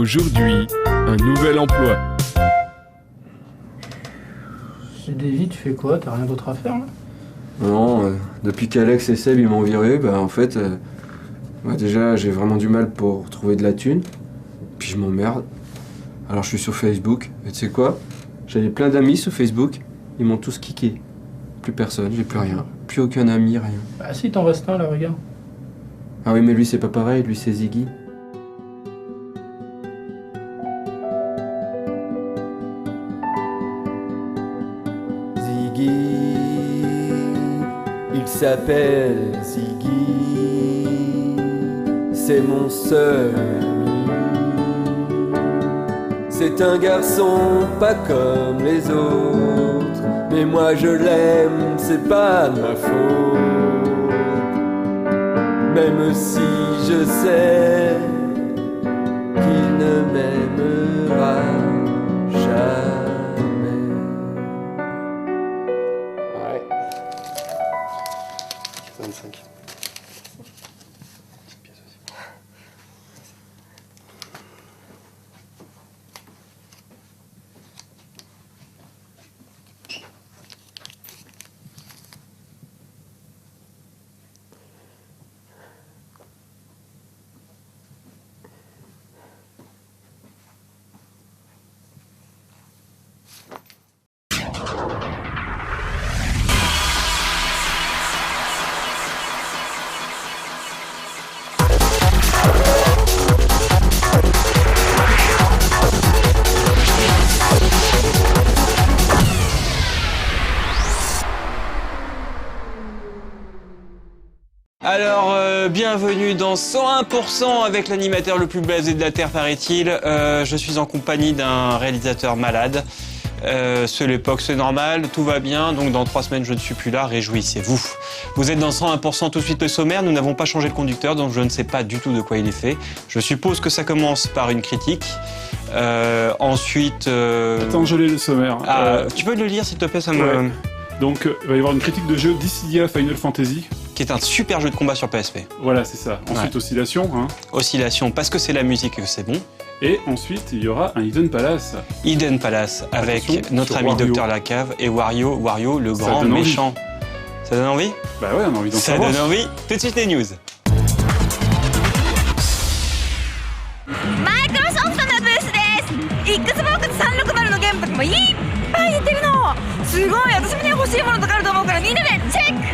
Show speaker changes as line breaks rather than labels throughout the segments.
Aujourd'hui, un nouvel emploi.
C'est Davy, tu fais quoi? T'as rien d'autre à faire là?
Non, depuis qu'Alex et Seb ils m'ont viré, en fait, déjà j'ai vraiment du mal pour trouver de la thune, puis je m'emmerde. Alors je suis sur Facebook, et tu sais quoi? J'avais plein d'amis sur Facebook, ils m'ont tous kické. Plus personne, j'ai plus rien, plus aucun ami, rien.
Bah si, t'en restes un là, regarde.
Ah oui, mais lui c'est pas pareil, lui c'est Ziggy.
Ziggy, il s'appelle Ziggy, c'est mon seul ami. C'est un garçon pas comme les autres, mais moi je l'aime, c'est pas de ma faute. Même si je sais qu'il ne m'aimera jamais.
Ouais. 25.
Alors, bienvenue dans 101% avec l'animateur le plus blasé de la Terre, paraît-il. Je suis en compagnie d'un réalisateur malade. C'est l'époque, c'est normal, tout va bien, donc dans 3 semaines je ne suis plus là, réjouissez-vous. Vous êtes dans 101% tout de suite le sommaire, nous n'avons pas changé le conducteur, donc je ne sais pas du tout de quoi il est fait. Je suppose que ça commence par une critique. Ensuite...
Attends, je l'ai le sommaire.
Tu peux le lire s'il te plaît, ça me...
Ouais. Donc, il va y avoir une critique de jeu Dissidia Final Fantasy.
Qui est un super jeu de combat sur PSP.
Voilà, c'est ça. Ensuite, Oscillation. Hein.
Oscillation, parce que c'est la musique et que c'est bon.
Et ensuite, il y aura un Hidden Palace.
Hidden Palace, avec
attention,
notre ami
Wario.
Dr Lacave et Wario, le grand méchant. Ça donne envie?
Bah ouais, on a envie d'en
Ça
savoir.
donne envie. Tout de suite les news.
Microsoft のブースです。Xbox 360のゲームとかもいっぱい出てるの。すごい、私もね欲しいものとかあると思うからみんなでチェック。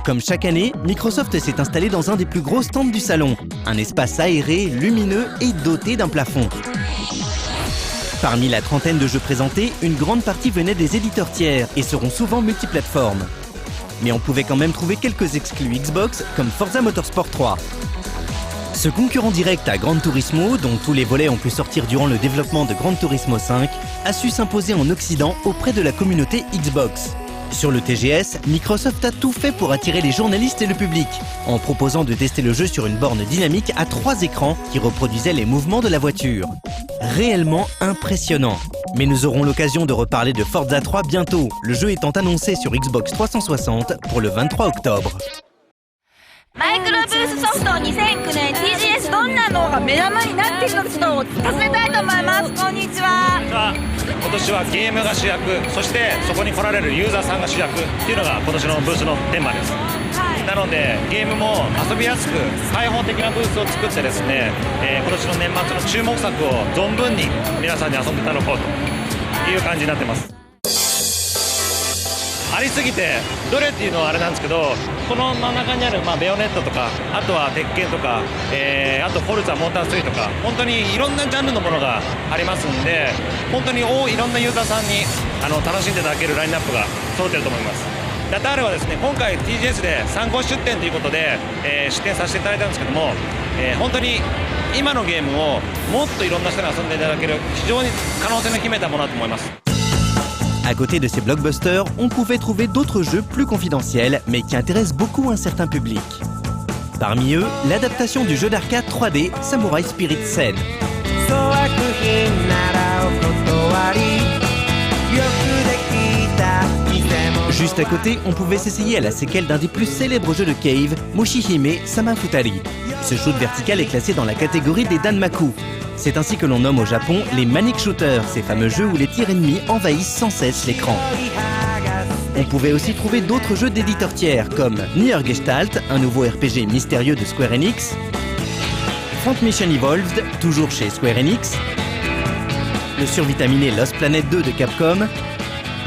Comme chaque année, Microsoft s'est installé dans un des plus gros stands du salon. Un espace aéré, lumineux et doté d'un plafond. Parmi la trentaine de jeux présentés, une grande partie venait des éditeurs tiers et seront souvent multiplateformes. Mais on pouvait quand même trouver quelques exclus Xbox comme Forza Motorsport 3. Ce concurrent direct à Gran Turismo, dont tous les volets ont pu sortir durant le développement de Gran Turismo 5, a su s'imposer en Occident auprès de la communauté Xbox. Sur le TGS, Microsoft a tout fait pour attirer les journalistes et le public, en proposant de tester le jeu sur une borne dynamique à 3 écrans qui reproduisaient les mouvements de la voiture. Réellement impressionnant. Mais nous aurons l'occasion de reparler de Forza 3 bientôt, le jeu étant annoncé sur Xbox 360 pour le 23 octobre.
マイクロブースソフト2009年 TGS どんなのが目玉になっているのかちょっと尋ねたいと思います。こんにちは。
今年はゲームが主役、そしてそこに来られるユーザーさんが主役っていうのが今年のブースのテーマです、なのでゲームも遊びやすく開放的なブースを作ってですね、今年の年末の注目作を存分に皆さんに遊んでいただこうという感じになってます。ありすぎてどれっていうのはあれなんですけど、この真ん中にある、ベヨネットとか、あとは鉄拳とか、あとフォルツァモーター3とか、本当にいろんなジャンルのものがありますんで、本当にいろんなユーザーさんに楽しんでいただけるラインナップが揃っていると思います。ダタールはですね、今回 TGS で参考出展ということで、出展させていただいたんですけども、本当に今のゲームをもっといろんな人に遊んでいただける非常に可能性の秘めたものだと思います。
À côté de ces blockbusters, on pouvait trouver d'autres jeux plus confidentiels, mais qui intéressent beaucoup un certain public. Parmi eux, l'adaptation du jeu d'arcade 3D Samurai Spirit Sen. Juste à côté, on pouvait s'essayer à la séquelle d'un des plus célèbres jeux de Cave, Moshihime Sama Futari. Ce shoot vertical est classé dans la catégorie des Danmaku. C'est ainsi que l'on nomme au Japon les Manic Shooters, ces fameux jeux où les tirs ennemis envahissent sans cesse l'écran. On pouvait aussi trouver d'autres jeux d'éditeurs tiers comme Nier Gestalt, un nouveau RPG mystérieux de Square Enix, Front Mission Evolved, toujours chez Square Enix, le survitaminé Lost Planet 2 de Capcom,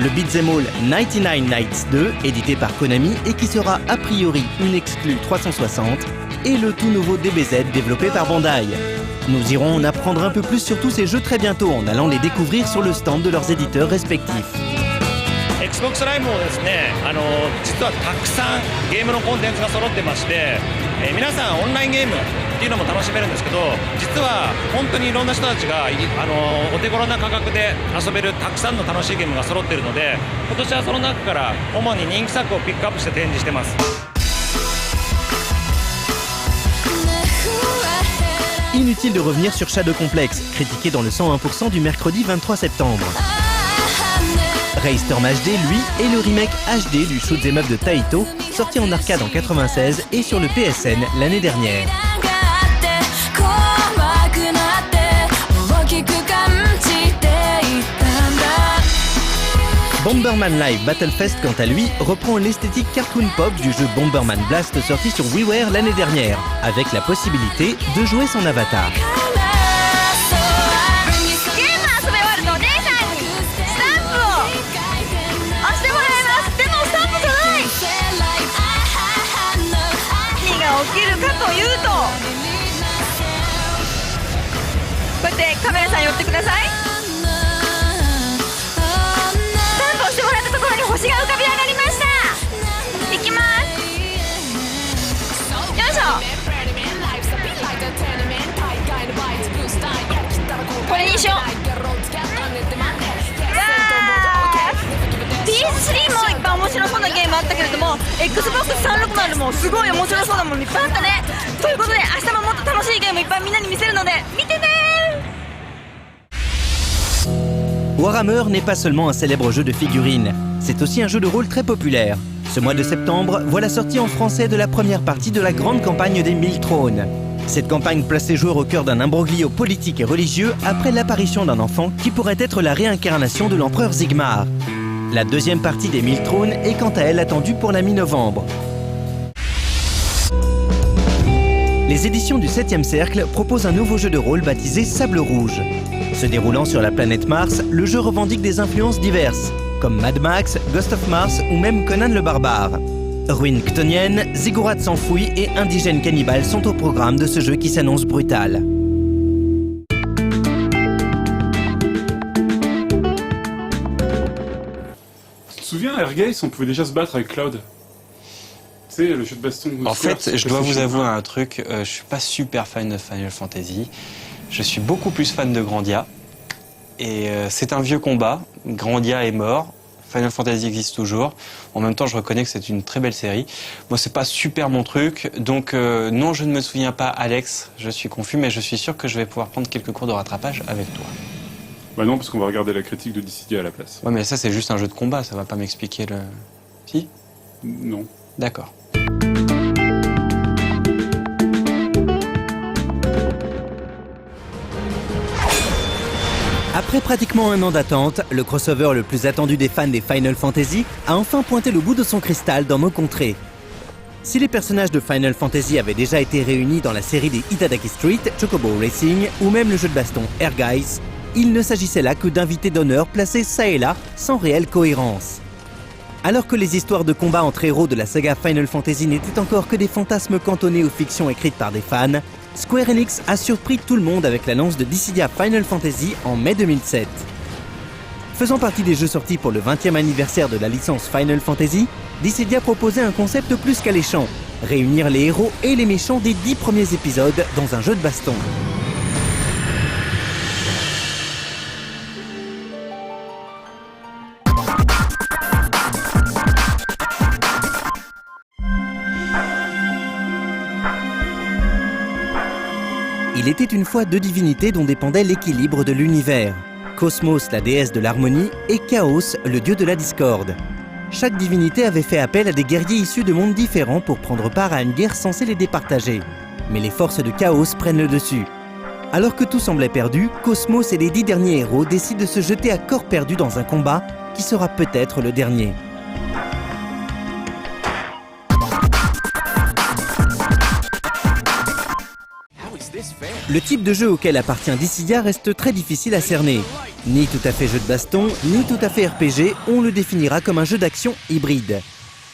le Beat'em All 99 Nights 2, édité par Konami et qui sera a priori une exclue 360, et le tout nouveau DBZ développé par Bandai. Nous irons en apprendre un peu plus sur tous ces jeux très bientôt en allant les découvrir sur le stand de leurs éditeurs respectifs.
Xbox Live もですね、実はたくさんゲームのコンテンツが揃ってまして、皆さんオンラインゲームっていうのも楽しめるんですけど、実は本当にいろんな人たちがお手頃な価格で遊べるたくさんの楽しいゲームが揃っているので、今年はその中から主に人気作をピックアップして展示してます。
Inutile de revenir sur Shadow Complex, critiqué dans le 101% du mercredi 23 septembre. Raystorm HD, lui, est le remake HD du shoot'em up de Taito, sorti en arcade en 96 et sur le PSN l'année dernière. Bomberman Live Battlefest, quant à lui, reprend l'esthétique cartoon pop du jeu Bomberman Blast sorti sur WiiWare l'année dernière, avec la possibilité de jouer son avatar.
PS3 もいっぱい面白そうなゲームあったけれども Xbox 360もすごい面白そうなものいっぱいあったね。ということで明日ももっと楽しいゲームいっぱいみんなに見せるので見てね。
Warhammer n'est pas seulement un célèbre jeu de figurines, c'est aussi un jeu de rôle très populaire. Ce mois de septembre voit la sortie en français de la première partie de la grande campagne des 1000 trônes. Cette campagne place les joueurs au cœur d'un imbroglio politique et religieux après l'apparition d'un enfant qui pourrait être la réincarnation de l'empereur Sigmar. La deuxième partie des 1000 trônes est quant à elle attendue pour la mi-novembre. Les éditions du 7e cercle proposent un nouveau jeu de rôle baptisé Sable Rouge. Se déroulant sur la planète Mars, le jeu revendique des influences diverses, comme Mad Max, Ghost of Mars ou même Conan le Barbare. Ruines chtoniennes, ziggourats s'enfouis et indigènes cannibales sont au programme de ce jeu qui s'annonce brutal.
Tu te souviens, à Airgaze, on pouvait déjà se battre avec Cloud. Tu sais, le jeu de baston.
En fait, je dois vous avouer un truc, je suis pas super fan de Final Fantasy. Je suis beaucoup plus fan de Grandia. Et c'est un vieux combat. Grandia est mort. Final Fantasy existe toujours. En même temps, je reconnais que c'est une très belle série. Moi, c'est pas super mon truc. Donc, non, je ne me souviens pas, Alex. Je suis confus, mais je suis sûr que je vais pouvoir prendre quelques cours de rattrapage avec toi.
Bah non, parce qu'on va regarder la critique de Dissidia à la place.
Ouais, mais ça, c'est juste un jeu de combat. Ça va pas m'expliquer le... Si ?
Non.
D'accord.
Après pratiquement un an d'attente, le crossover le plus attendu des fans des Final Fantasy a enfin pointé le bout de son cristal dans nos contrées. Si les personnages de Final Fantasy avaient déjà été réunis dans la série des Itadaki Street, Chocobo Racing ou même le jeu de baston Airguys, il ne s'agissait là que d'invités d'honneur placés ça et là sans réelle cohérence. Alors que les histoires de combat entre héros de la saga Final Fantasy n'étaient encore que des fantasmes cantonnés aux fictions écrites par des fans, Square Enix a surpris tout le monde avec l'annonce de Dissidia Final Fantasy en mai 2007. Faisant partie des jeux sortis pour le 20e anniversaire de la licence Final Fantasy, Dissidia proposait un concept plus qu'alléchant, réunir les héros et les méchants des 10 premiers épisodes dans un jeu de baston. Il était une fois deux divinités dont dépendait l'équilibre de l'univers. Cosmos, la déesse de l'harmonie, et Chaos, le dieu de la discorde. chaque divinité avait fait appel à des guerriers issus de mondes différents pour prendre part à une guerre censée les départager. Mais les forces de chaos prennent le dessus. Alors que tout semblait perdu, Cosmos et les 10 derniers héros décident de se jeter à corps perdu dans un combat qui sera peut-être le dernier. Le type de jeu auquel appartient Dissidia reste très difficile à cerner. Ni tout à fait jeu de baston, ni tout à fait RPG, on le définira comme un jeu d'action hybride.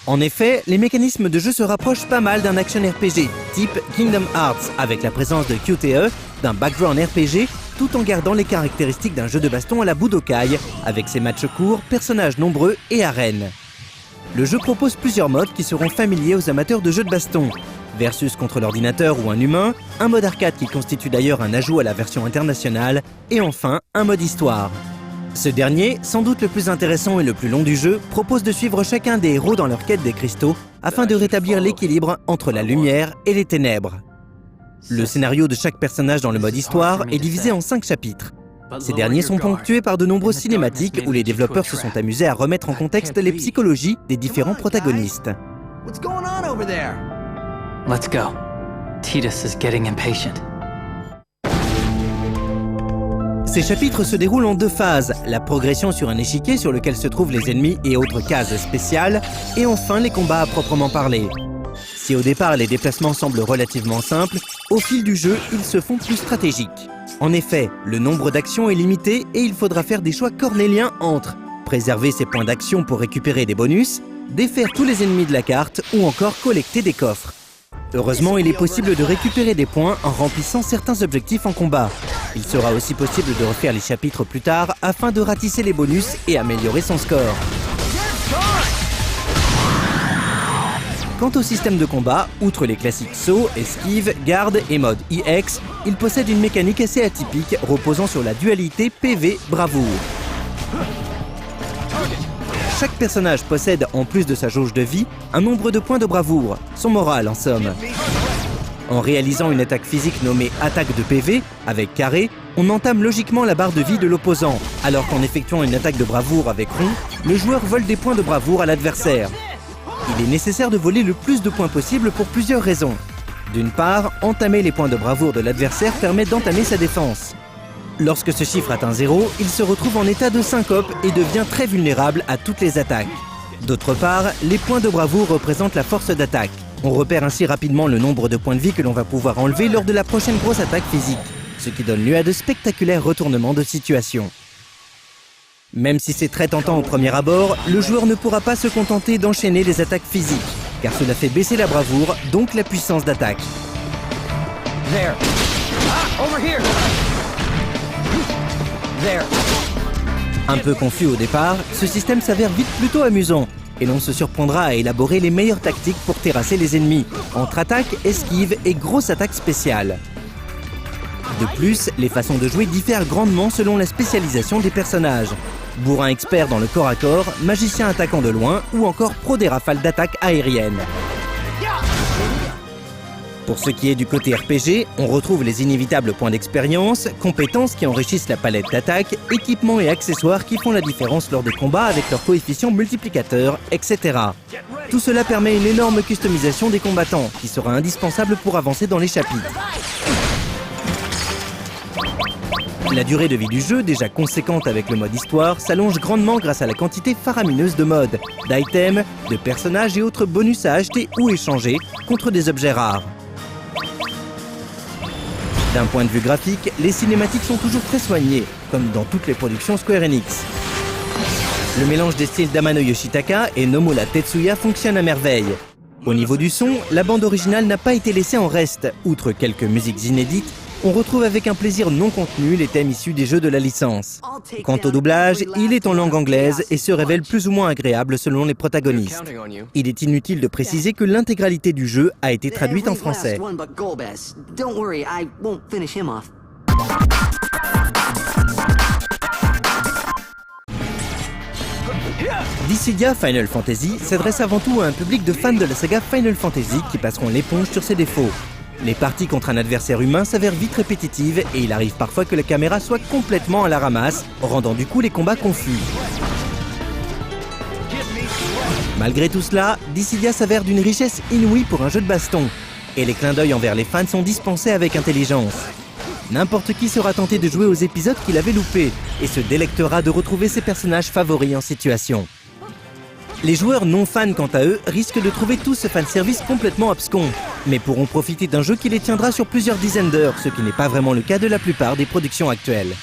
En effet, les mécanismes de jeu se rapprochent pas mal d'un action RPG, type Kingdom Hearts, avec la présence de QTE, d'un background RPG, tout en gardant les caractéristiques d'un jeu de baston à la Budokai, avec ses matchs courts, personnages nombreux et arènes. Le jeu propose plusieurs modes qui seront familiers aux amateurs de jeux de baston. Versus contre l'ordinateur ou un humain, un mode arcade qui constitue d'ailleurs un ajout à la version internationale, et enfin un mode histoire. Ce dernier, sans doute le plus intéressant et le plus long du jeu, propose de suivre chacun des héros dans leur quête des cristaux afin de rétablir l'équilibre entre la lumière et les ténèbres. Le scénario de chaque personnage dans le mode histoire est divisé en 5 chapitres. Ces derniers sont ponctués par de nombreuses cinématiques où les développeurs se sont amusés à remettre en contexte les psychologies des différents protagonistes.
Let's go. Tidus is getting impatient.
Ces chapitres se déroulent en 2 phases, la progression sur un échiquier sur lequel se trouvent les ennemis et autres cases spéciales, et enfin les combats à proprement parler. Si au départ les déplacements semblent relativement simples, au fil du jeu ils se font plus stratégiques. En effet, le nombre d'actions est limité et il faudra faire des choix cornéliens entre préserver ses points d'action pour récupérer des bonus, défaire tous les ennemis de la carte ou encore collecter des coffres. Heureusement, il est possible de récupérer des points en remplissant certains objectifs en combat. Il sera aussi possible de refaire les chapitres plus tard afin de ratisser les bonus et améliorer son score. Quant au système de combat, outre les classiques saut, esquive, garde et mode EX, il possède une mécanique assez atypique reposant sur la dualité PV-bravoure. Chaque personnage possède, en plus de sa jauge de vie, un nombre de points de bravoure, son moral en somme. En réalisant une attaque physique nommée attaque de PV, avec carré, on entame logiquement la barre de vie de l'opposant, alors qu'en effectuant une attaque de bravoure avec rond, le joueur vole des points de bravoure à l'adversaire. Il est nécessaire de voler le plus de points possible pour plusieurs raisons. D'une part, entamer les points de bravoure de l'adversaire permet d'entamer sa défense. Lorsque ce chiffre atteint 0, il se retrouve en état de syncope et devient très vulnérable à toutes les attaques. D'autre part, les points de bravoure représentent la force d'attaque. On repère ainsi rapidement le nombre de points de vie que l'on va pouvoir enlever lors de la prochaine grosse attaque physique, ce qui donne lieu à de spectaculaires retournements de situation. Même si c'est très tentant au premier abord, le joueur ne pourra pas se contenter d'enchaîner des attaques physiques, car cela fait baisser la bravoure, donc la puissance d'attaque. Un peu confus au départ, ce système s'avère vite plutôt amusant, et l'on se surprendra à élaborer les meilleures tactiques pour terrasser les ennemis, entre attaque, esquive et grosse attaque spéciale. De plus, les façons de jouer diffèrent grandement selon la spécialisation des personnages. Bourrin expert dans le corps à corps, magicien attaquant de loin ou encore pro des rafales d'attaque aérienne. Pour ce qui est du côté RPG, on retrouve les inévitables points d'expérience, compétences qui enrichissent la palette d'attaque, équipements et accessoires qui font la différence lors des combats avec leur coefficient multiplicateur, etc. Tout cela permet une énorme customisation des combattants, qui sera indispensable pour avancer dans les chapitres. La durée de vie du jeu, déjà conséquente avec le mode histoire, s'allonge grandement grâce à la quantité faramineuse de modes, d'items, de personnages et autres bonus à acheter ou échanger contre des objets rares. D'un point de vue graphique, les cinématiques sont toujours très soignées, comme dans toutes les productions Square Enix. Le mélange des styles d'Amano Yoshitaka et Nomura Tetsuya fonctionne à merveille. Au niveau du son, la bande originale n'a pas été laissée en reste. Outre quelques musiques inédites, on retrouve avec un plaisir non contenu les thèmes issus des jeux de la licence. Quant au doublage, il est en langue anglaise et se révèle plus ou moins agréable selon les protagonistes. Il est inutile de préciser que l'intégralité du jeu a été traduite en français. Dissidia Final Fantasy s'adresse avant tout à un public de fans de la saga Final Fantasy qui passeront l'éponge sur ses défauts. Les parties contre un adversaire humain s'avèrent vite répétitives et il arrive parfois que la caméra soit complètement à la ramasse, rendant du coup les combats confus. Malgré tout cela, Dissidia s'avère d'une richesse inouïe pour un jeu de baston. Et les clins d'œil envers les fans sont dispensés avec intelligence. N'importe qui sera tenté de jouer aux épisodes qu'il avait loupés et se délectera de retrouver ses personnages favoris en situation. Les joueurs non fans, quant à eux, risquent de trouver tout ce fanservice complètement abscon, mais pourront profiter d'un jeu qui les tiendra sur plusieurs dizaines d'heures, ce qui n'est pas vraiment le cas de la plupart des productions actuelles.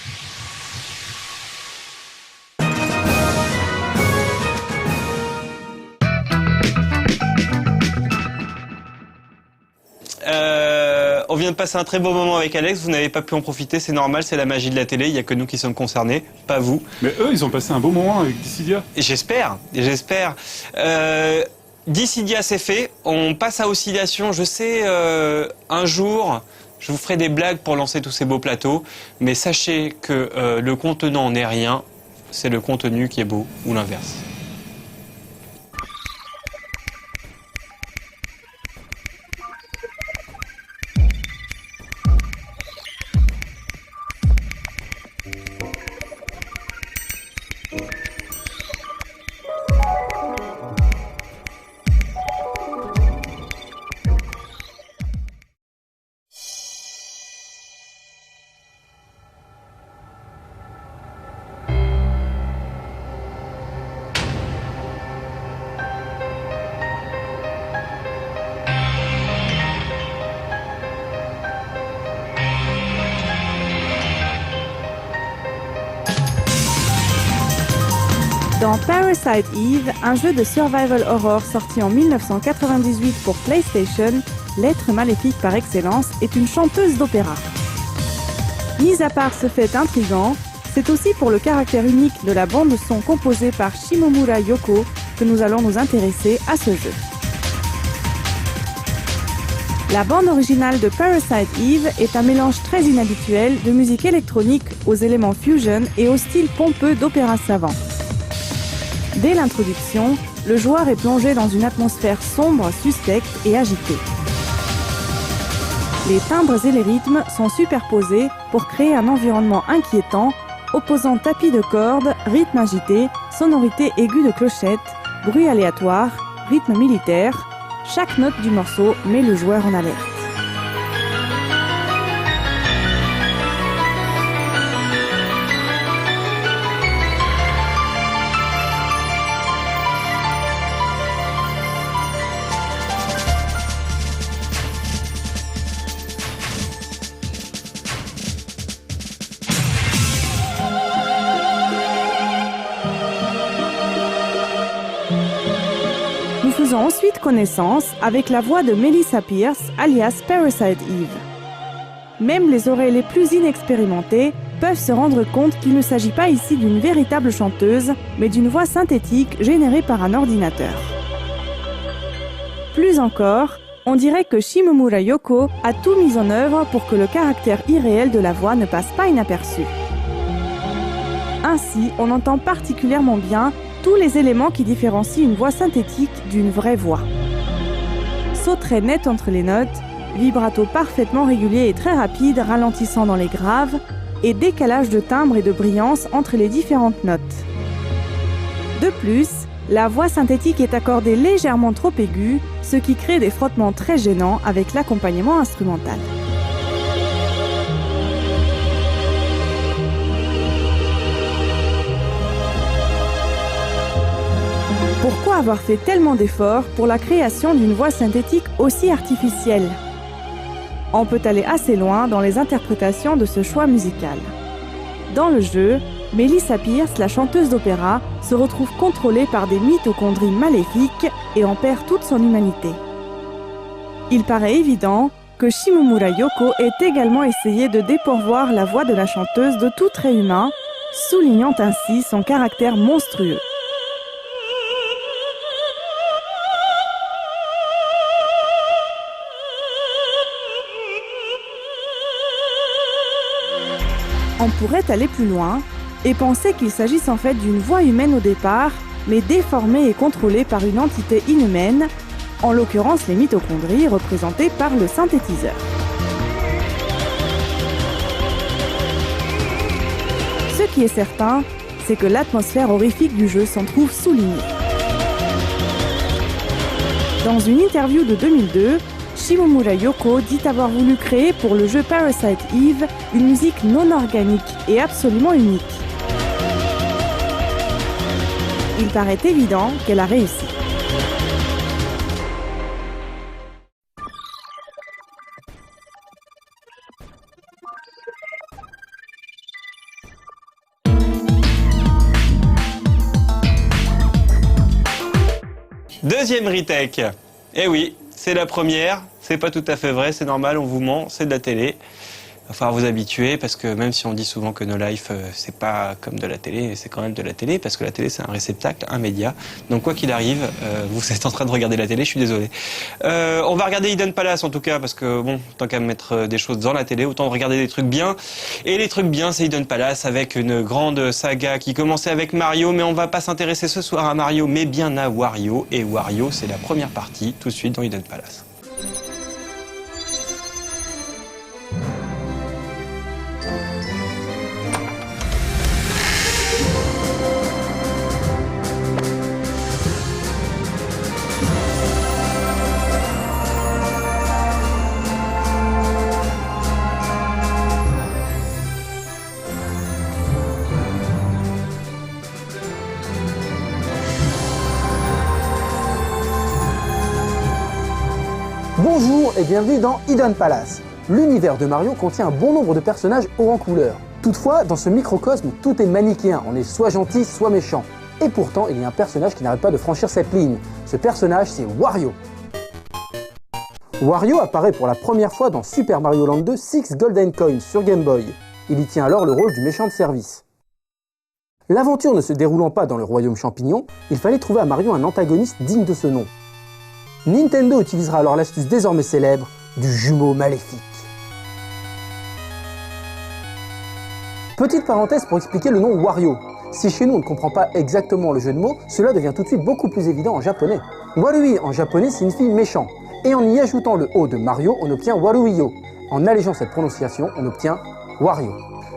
On vient de passer un très beau moment avec Alex, vous n'avez pas pu en profiter, c'est normal, c'est la magie de la télé, il n'y a que nous qui sommes concernés, pas vous.
Mais eux, ils ont passé un beau moment avec Dissidia.
J'espère. Dissidia, c'est fait, on passe à Oscillation. Je sais, un jour, je vous ferai des blagues pour lancer tous ces beaux plateaux, mais sachez que le contenant n'est rien, c'est le contenu qui est beau, ou l'inverse.
Dans Parasite Eve, un jeu de survival horror sorti en 1998 pour PlayStation, l'être maléfique par excellence est une chanteuse d'opéra. Mis à part ce fait intrigant, c'est aussi pour le caractère unique de la bande-son composée par Shimomura Yoko que nous allons nous intéresser à ce jeu. La bande originale de Parasite Eve est un mélange très inhabituel de musique électronique aux éléments fusion et au style pompeux d'opéra savant. Dès l'introduction, le joueur est plongé dans une atmosphère sombre, suspecte et agitée. Les timbres et les rythmes sont superposés pour créer un environnement inquiétant, opposant tapis de cordes, rythme agité, sonorité aiguë de clochettes, bruit aléatoire, rythme militaire. Chaque note du morceau met le joueur en alerte. Nous faisons ensuite connaissance avec la voix de Melissa Pierce, alias Parasite Eve. Même les oreilles les plus inexpérimentées peuvent se rendre compte qu'il ne s'agit pas ici d'une véritable chanteuse, mais d'une voix synthétique générée par un ordinateur. Plus encore, on dirait que Shimomura Yoko a tout mis en œuvre pour que le caractère irréel de la voix ne passe pas inaperçu. Ainsi, on entend particulièrement bien tous les éléments qui différencient une voix synthétique d'une vraie voix. Saut très net entre les notes, vibrato parfaitement régulier et très rapide ralentissant dans les graves, et décalage de timbre et de brillance entre les différentes notes. De plus, la voix synthétique est accordée légèrement trop aiguë, ce qui crée des frottements très gênants avec l'accompagnement instrumental. Pourquoi avoir fait tellement d'efforts pour la création d'une voix synthétique aussi artificielle ? On peut aller assez loin dans les interprétations de ce choix musical. Dans le jeu, Melissa Pierce, la chanteuse d'opéra, se retrouve contrôlée par des mitochondries maléfiques et en perd toute son humanité. Il paraît évident que Shimomura Yoko ait également essayé de dépourvoir la voix de la chanteuse de tout trait humain, soulignant ainsi son caractère monstrueux. On pourrait aller plus loin et penser qu'il s'agisse en fait d'une voix humaine au départ, mais déformée et contrôlée par une entité inhumaine, en l'occurrence les mitochondries représentées par le synthétiseur. Ce qui est certain, c'est que l'atmosphère horrifique du jeu s'en trouve soulignée. Dans une interview de 2002, Shimomura Yoko dit avoir voulu créer pour le jeu Parasite Eve une musique non organique et absolument unique. Il paraît évident qu'elle a réussi.
Deuxième retake. Eh oui, c'est la première. C'est pas tout à fait vrai, c'est normal, on vous ment, c'est de la télé. Il va falloir vous habituer parce que même si on dit souvent que No Life c'est pas comme de la télé, c'est quand même de la télé parce que la télé c'est un réceptacle, un média. Donc quoi qu'il arrive, vous êtes en train de regarder la télé, je suis désolé. On va regarder Hidden Palace en tout cas parce que bon, tant qu'à mettre des choses dans la télé, autant regarder des trucs bien. Et les trucs bien, c'est Hidden Palace avec une grande saga qui commençait avec Mario, mais on va pas s'intéresser ce soir à Mario, mais bien à Wario. Et Wario, c'est la première partie tout de suite dans Hidden Palace.
Bonjour et bienvenue dans Hidden Palace. L'univers de Mario contient un bon nombre de personnages hauts en couleur. Toutefois, dans ce microcosme, tout est manichéen, on est soit gentil, soit méchant. Et pourtant, il y a un personnage qui n'arrête pas de franchir cette ligne. Ce personnage, c'est Wario. Wario apparaît pour la première fois dans Super Mario Land 2 Six Golden Coins sur Game Boy. Il y tient alors le rôle du méchant de service. L'aventure ne se déroulant pas dans le royaume champignon, il fallait trouver à Mario un antagoniste digne de ce nom. Nintendo utilisera alors l'astuce désormais célèbre du jumeau maléfique. Petite parenthèse pour expliquer le nom Wario. Si chez nous on ne comprend pas exactement le jeu de mots, cela devient tout de suite beaucoup plus évident en japonais. Warui en japonais signifie méchant, et en y ajoutant le O de Mario, on obtient Waruiyo. En allégeant cette prononciation, on obtient Wario.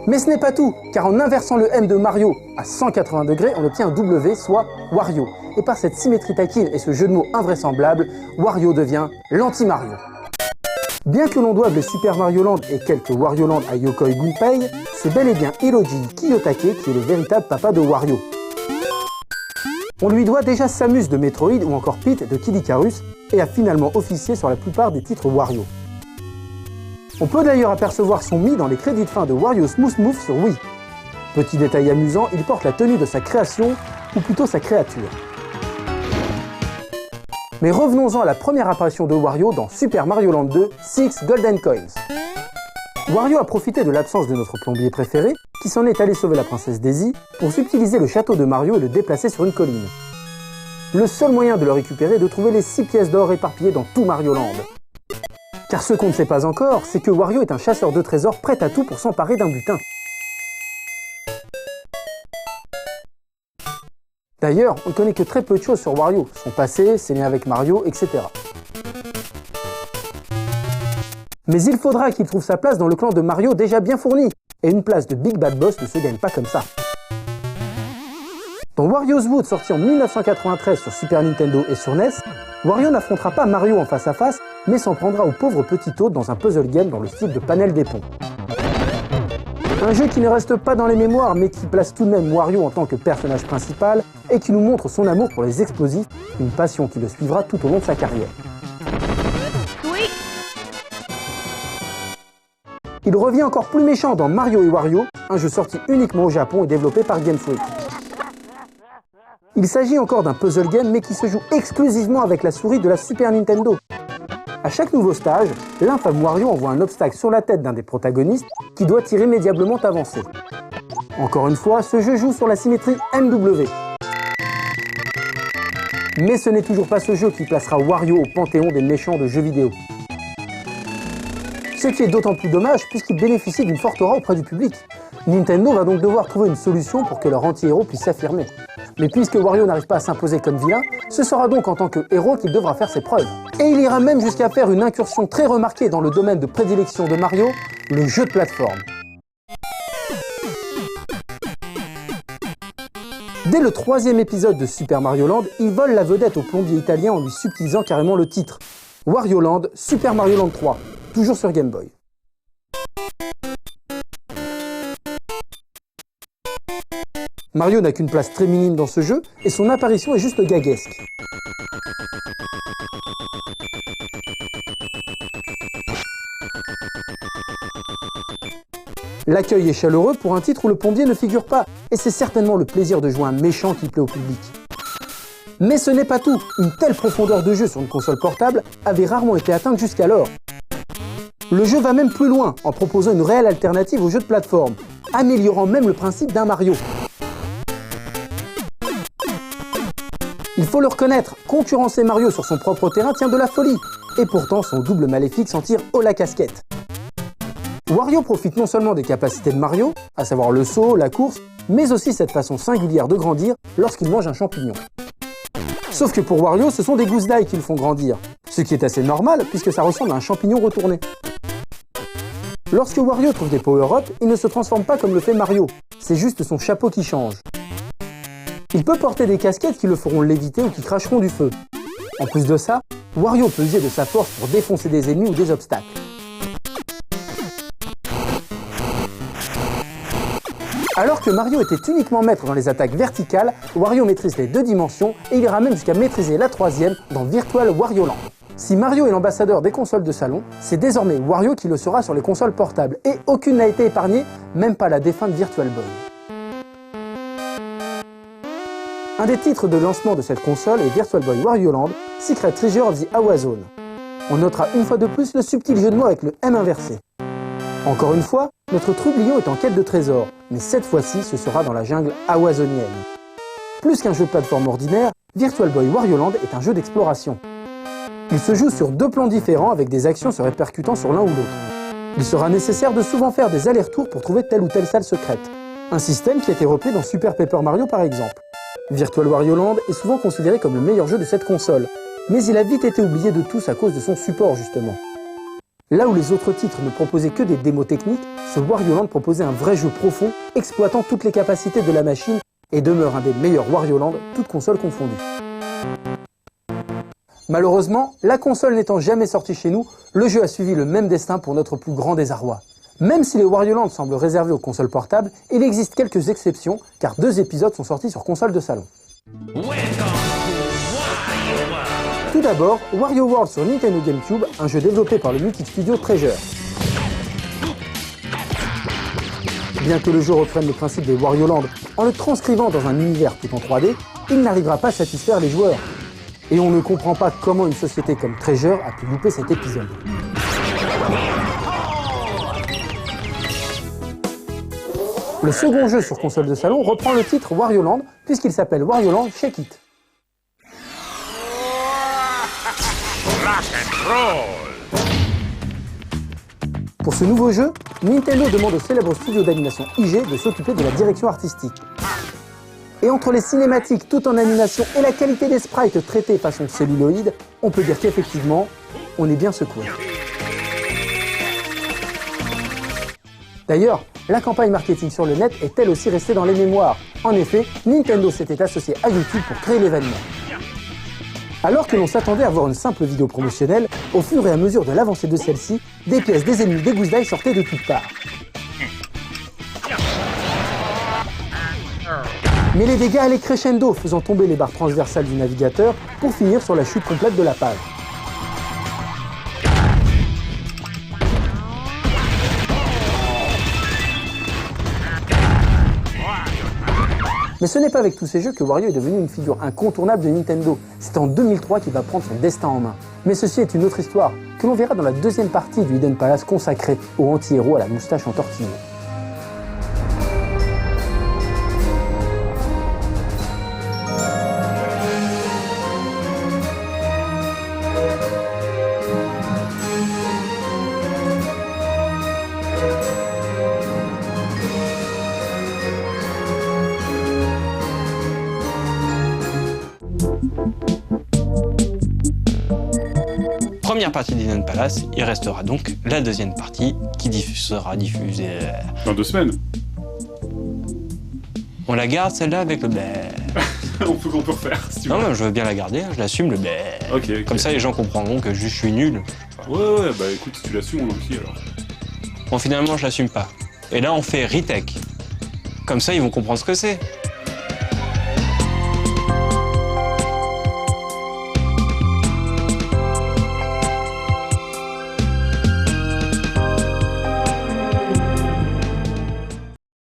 Mais ce n'est pas tout, car en inversant le M de Mario à 180 degrés, on obtient un W, soit Wario. Et par cette symétrie taquine et ce jeu de mots invraisemblable, Wario devient l'anti-Mario. Bien que l'on doive les Super Mario Land et quelques Wario Land à Yokoi Gunpei, c'est bel et bien Hiroji Kiyotake qui est le véritable papa de Wario. On lui doit déjà Samus de Metroid ou encore Pete de Kid Icarus et a finalement officié sur la plupart des titres Wario. On peut d'ailleurs apercevoir son Mi dans les crédits de fin de Wario Smooth Move sur Wii. Petit détail amusant, il porte la tenue de sa création, ou plutôt sa créature. Mais revenons-en à la première apparition de Wario dans Super Mario Land 2 Six Golden Coins. Wario a profité de l'absence de notre plombier préféré, qui s'en est allé sauver la princesse Daisy, pour subtiliser le château de Mario et le déplacer sur une colline. Le seul moyen de le récupérer est de trouver les 6 pièces d'or éparpillées dans tout Mario Land. Car ce qu'on ne sait pas encore, c'est que Wario est un chasseur de trésors prêt à tout pour s'emparer d'un butin. D'ailleurs, on ne connaît que très peu de choses sur Wario, son passé, ses liens avec Mario, etc. Mais il faudra qu'il trouve sa place dans le clan de Mario déjà bien fourni, et une place de Big Bad Boss ne se gagne pas comme ça. Dans Wario's Wood, sorti en 1993 sur Super Nintendo et sur NES, Wario n'affrontera pas Mario en face à face, mais s'en prendra au pauvre petit hôte dans un puzzle game dans le style de Panel des Ponts. Un jeu qui ne reste pas dans les mémoires, mais qui place tout de même Wario en tant que personnage principal et qui nous montre son amour pour les explosifs, une passion qui le suivra tout au long de sa carrière.
Oui.
Il revient encore plus méchant dans Mario et Wario, un jeu sorti uniquement au Japon et développé par Game Freak. Il s'agit encore d'un puzzle game mais qui se joue exclusivement avec la souris de la Super Nintendo. À chaque nouveau stage, l'infâme Wario envoie un obstacle sur la tête d'un des protagonistes qui doit irrémédiablement avancer. Encore une fois, ce jeu joue sur la symétrie MW. Mais ce n'est toujours pas ce jeu qui placera Wario au panthéon des méchants de jeux vidéo. Ce qui est d'autant plus dommage puisqu'il bénéficie d'une forte aura auprès du public. Nintendo va donc devoir trouver une solution pour que leur anti-héros puisse s'affirmer. Mais puisque Wario n'arrive pas à s'imposer comme vilain, ce sera donc en tant que héros qu'il devra faire ses preuves. Et il ira même jusqu'à faire une incursion très remarquée dans le domaine de prédilection de Mario, le jeu de plateforme. Dès le 3e épisode de Super Mario Land, il vole la vedette au plombier italien en lui subtilisant carrément le titre. Wario Land, Super Mario Land 3, toujours sur Game Boy. Mario n'a qu'une place très minime dans ce jeu et son apparition est juste gaguesque. L'accueil est chaleureux pour un titre où le plombier ne figure pas, et c'est certainement le plaisir de jouer un méchant qui plaît au public. Mais ce n'est pas tout, une telle profondeur de jeu sur une console portable avait rarement été atteinte jusqu'alors. Le jeu va même plus loin, en proposant une réelle alternative aux jeux de plateforme, améliorant même le principe d'un Mario. Il faut le reconnaître, concurrencer Mario sur son propre terrain tient de la folie, et pourtant son double maléfique s'en tire haut la casquette. Wario profite non seulement des capacités de Mario, à savoir le saut, la course, mais aussi cette façon singulière de grandir lorsqu'il mange un champignon. Sauf que pour Wario, ce sont des gousses d'ail qui le font grandir, ce qui est assez normal puisque ça ressemble à un champignon retourné. Lorsque Wario trouve des power-ups, il ne se transforme pas comme le fait Mario, c'est juste son chapeau qui change. Il peut porter des casquettes qui le feront léviter ou qui cracheront du feu. En plus de ça, Wario peut user de sa force pour défoncer des ennemis ou des obstacles. Alors que Mario était uniquement maître dans les attaques verticales, Wario maîtrise les 2 dimensions et il ira même jusqu'à maîtriser la 3e dans Virtual Wario Land. Si Mario est l'ambassadeur des consoles de salon, c'est désormais Wario qui le sera sur les consoles portables et aucune n'a été épargnée, même pas la défunte Virtual Boy. Un des titres de lancement de cette console est Virtual Boy Wario Land, Secret Treasure of the Awa Zone. On notera une fois de plus le subtil jeu de mots avec le M inversé. Encore une fois, notre troublion est en quête de trésors, mais cette fois-ci, ce sera dans la jungle awazonienne. Plus qu'un jeu de plateforme ordinaire, Virtual Boy Wario Land est un jeu d'exploration. Il se joue sur 2 plans différents avec des actions se répercutant sur l'un ou l'autre. Il sera nécessaire de souvent faire des allers-retours pour trouver telle ou telle salle secrète. Un système qui a été repris dans Super Paper Mario par exemple. Virtual Wario Land est souvent considéré comme le meilleur jeu de cette console, mais il a vite été oublié de tous à cause de son support justement. Là où les autres titres ne proposaient que des démos techniques, ce Wario Land proposait un vrai jeu profond, exploitant toutes les capacités de la machine et demeure un des meilleurs Wario Land, toutes consoles confondues. Malheureusement, la console n'étant jamais sortie chez nous, le jeu a suivi le même destin pour notre plus grand désarroi. Même si les Wario Land semblent réservés aux consoles portables, il existe quelques exceptions, car 2 épisodes sont sortis sur console de salon. Tout d'abord, Wario World sur Nintendo GameCube, un jeu développé par le mythique studio Treasure. Bien que le jeu reprenne le principe des Wario Land en le transcrivant dans un univers tout en 3D, il n'arrivera pas à satisfaire les joueurs. Et on ne comprend pas comment une société comme Treasure a pu louper cet épisode. Le second jeu sur console de salon reprend le titre Wario Land puisqu'il s'appelle Wario Land Shake It. Pour ce nouveau jeu, Nintendo demande au célèbre studio d'animation IG de s'occuper de la direction artistique. Et entre les cinématiques tout en animation et la qualité des sprites traités façon celluloïde, on peut dire qu'effectivement, on est bien secoué. D'ailleurs, la campagne marketing sur le net est elle aussi restée dans les mémoires. En effet, Nintendo s'était associé à YouTube pour créer l'événement. Alors que l'on s'attendait à voir une simple vidéo promotionnelle, au fur et à mesure de l'avancée de celle-ci, des pièces, des ennemis, des gousses d'ail sortaient de toutes parts. Mais les dégâts allaient crescendo, faisant tomber les barres transversales du navigateur pour finir sur la chute complète de la page. Mais ce n'est pas avec tous ces jeux que Wario est devenu une figure incontournable de Nintendo. C'est en 2003 qu'il va prendre son destin en main. Mais ceci est une autre histoire, que l'on verra dans la 2e partie du Hidden Palace consacrée au anti-héros à la moustache entortillée.
Première partie d'Hidden Palace, il restera donc la 2e partie qui sera diffusée
dans 2 semaines.
On la garde celle-là avec le
on peut refaire, si tu veux.
Non, mais je veux bien la garder, hein, je l'assume, le bé.
Ok.
Comme ça, les gens comprendront que je suis nul.
Ouais, bah écoute, si tu l'assumes, on en prie alors.
Bon, finalement, je l'assume pas. Et là, on fait retake. Comme ça, ils vont comprendre ce que c'est.